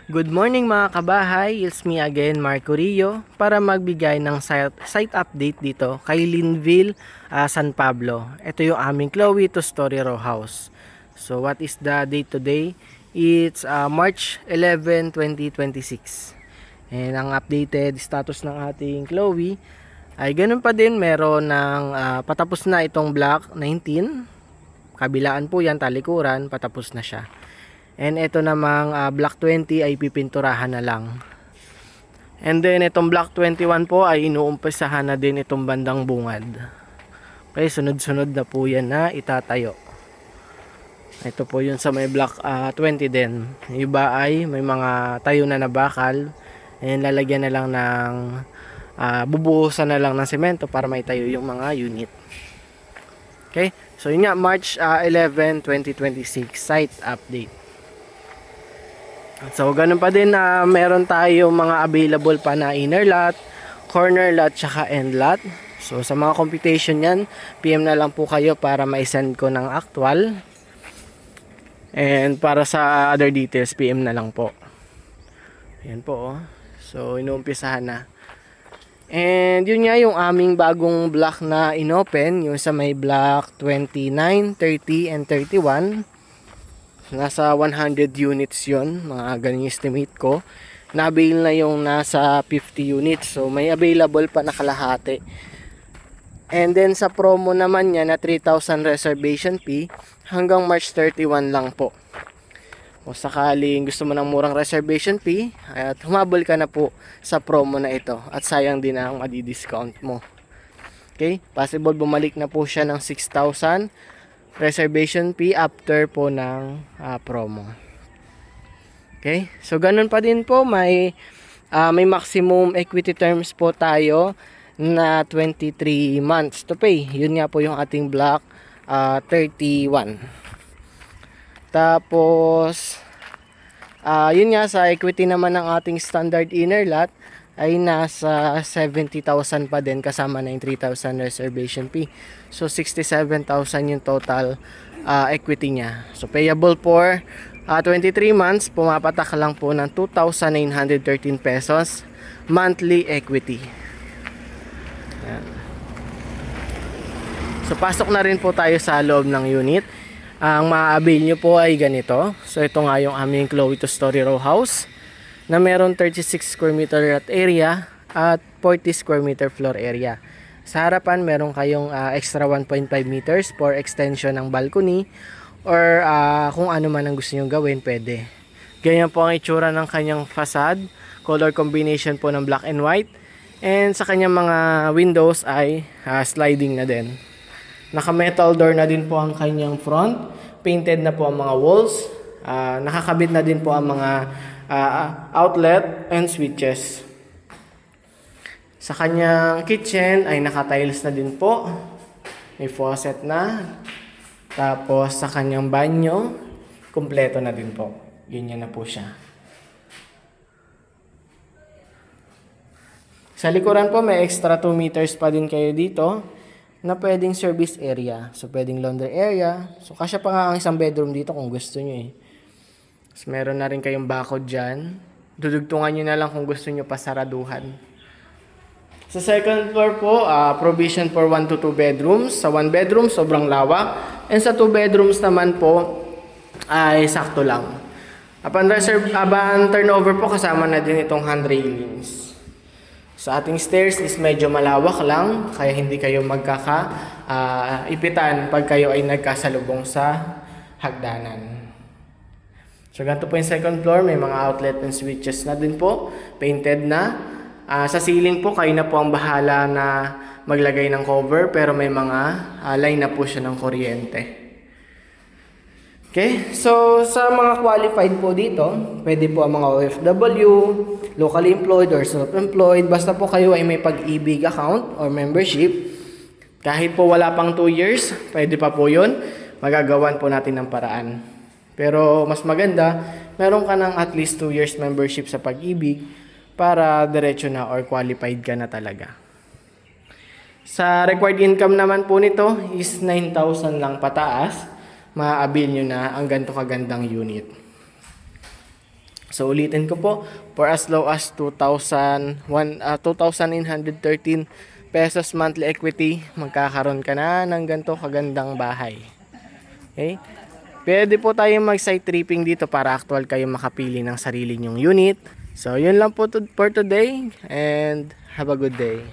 Good morning mga kabahay, it's me again Marco Rio para magbigay ng site update dito kay Linville, San Pablo. Ito yung aming Chloe to Story Row House. So what is the date today? It's March 11, 2026. And ang updated status ng ating Chloe ay ganun pa din, meron ng patapos na itong block 19. Kabilaan po yan, talikuran, patapos na siya. And ito namang block 20 ay pipinturahan na lang. And then itong block 21 po ay inuumpisahan na din itong bandang bungad. Okay, sunod-sunod na po yan na itatayo. Ito po yun sa may block 20 din. Yung iba ay may mga tayo na bakal. And lalagyan na lang ng bubuhusan na lang ng semento para maitayo yung mga unit. Okay, so yun nga, March 11, 2026 site update. So ganun pa din na meron tayo mga available pa na inner lot, corner lot, tsaka end lot. So sa mga computation yan, PM na lang po kayo para ma-send ko ng actual. And para sa other details, PM na lang po. Ayan po oh. So inuumpisahan na. And yun nga yung aming bagong block na inopen, yung sa may block 29, 30, and 31. Nasa 100 units yon, mga ganyung estimate ko. Na-avail na yung nasa 50 units. So may available pa na kalahati. And then sa promo naman niya na 3,000 reservation fee, hanggang March 31 lang po. Kung sakaling gusto mo ng murang reservation fee, at humabol ka na po sa promo na ito. At sayang din ang madi-discount mo. Okay? Possible bumalik na po siya ng 6,000 reservation fee after po ng promo. Okay? So ganun pa din po, may maximum equity terms po tayo na 23 months to pay. Yun nga po yung ating block 31. Tapos yun nga, sa equity naman ng ating standard inner lot ay nasa 70,000 pa din, kasama na yung 3,000 reservation fee. So 67,000 yung total equity niya. So payable for 23 months, pumapatak lang po ng 2,913 pesos monthly equity. Yan. So pasok na rin po tayo sa loob ng unit. Ang ma-avail nyo po ay ganito. So ito nga yung aming Chloe to Story Row House na meron 36 square meter lot area at 40 square meter floor area. Sa harapan meron kayong extra 1.5 meters for extension ng balcony or kung ano man ang gusto nyo gawin, pwede. Ganyan po ang itsura ng kanyang facade, color combination po ng black and white, and sa kanyang mga windows ay sliding na din. Naka metal door na din po ang kanyang front, painted na po ang mga walls, nakakabit na din po ang mga outlet and switches. Sa kanyang kitchen ay naka-tiles na din po. May faucet na. Tapos sa kanyang banyo, kumpleto na din po. Ganyan na po siya. Sa likuran po may extra 2 meters pa din kayo dito na pwedeng service area. So pwedeng laundry area. So kasya pa nga ang isang bedroom dito kung gusto nyo eh. So, meron na rin kayong bakod dyan. Dudugtungan nyo na lang kung gusto nyo pasaraduhan. Sa second floor po, provision for 1 to 2 bedrooms. Sa 1 bedroom, sobrang lawak. And sa 2 bedrooms naman po, ay sakto lang. Upon turnover po, kasama na din itong hand railings. Sa ating stairs is medyo malawak lang, kaya hindi kayo ipitan pag kayo ay nagkasalubong sa hagdanan. So ganito po yung second floor, may mga outlet and switches na din po, painted na. Sa ceiling po, kayo na po ang bahala na maglagay ng cover, pero may mga line na po siya ng kuryente. Okay, so sa mga qualified po dito, pwede po ang mga OFW, locally employed or self-employed, basta po kayo ay may pag-ibig account or membership. Kahit po wala pang 2 years, pwede pa po yun, magagawan po natin ng paraan. Pero mas maganda, meron ka ng at least 2 years membership sa Pag-ibig para diretso na or qualified ka na talaga. Sa required income naman po nito is 9,000 lang pataas. Ma-avail nyo na ang ganito kagandang unit. So ulitin ko po, for as low as 2,913 pesos monthly equity, magkakaroon ka na ng ganito kagandang bahay. Okay? Pwede po tayong mag-site tripping dito para actual kayo makapili ng sarili nyong unit. So yun lang po for today and have a good day.